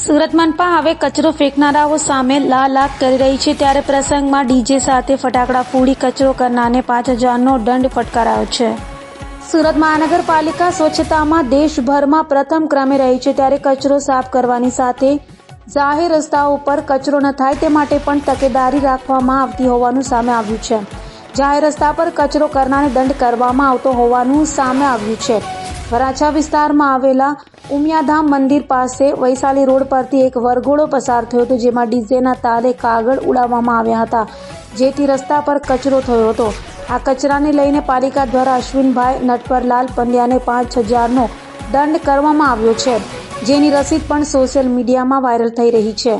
સુરત મનપા હવે કચરો ફેંકનારાઓ સામે લાલાક કરી રહી છે, ત્યારે પ્રસંગમાં ડીજે સાથે ફટાકડા ફોડી કચરો કરનારને 5,000નો દંડ ફટકારાયો છે। સુરત મહાનગરપાલિકા સ્વચ્છતામાં દેશભરમાં પ્રથમ ક્રમે રહી છે, ત્યારે કચરો સાફ કરવાની સાથે જાહેર રસ્તાઓ પર કચરો ન થાય તે માટે પણ તકેદારી રાખવામાં આવતી હોવાનું સામે આવ્યું છે। જાહેર રસ્તા પર કચરો કરનારને દંડ કરવામાં આવતો હોવાનું સામે આવ્યું છે। વરાછા વિસ્તારમાં આવેલા ઉમિયાધામ મંદિર પાસે વૈશાલી રોડ પરથી એક વરઘોડો પસાર થયો હતો, જેમાં ડીજેના તાલે કાગળ ઉડાવવામાં આવ્યા હતા, જેથી રસ્તા પર કચરો થયો હતો। આ કચરાને લઈને પાલિકા દ્વારા અશ્વિનભાઈ નટવરલાલ પંડ્યાને 5,000નો દંડ કરવામાં આવ્યો છે, જેની રસીદ પણ સોશિયલ મીડિયામાં વાયરલ થઈ રહી છે।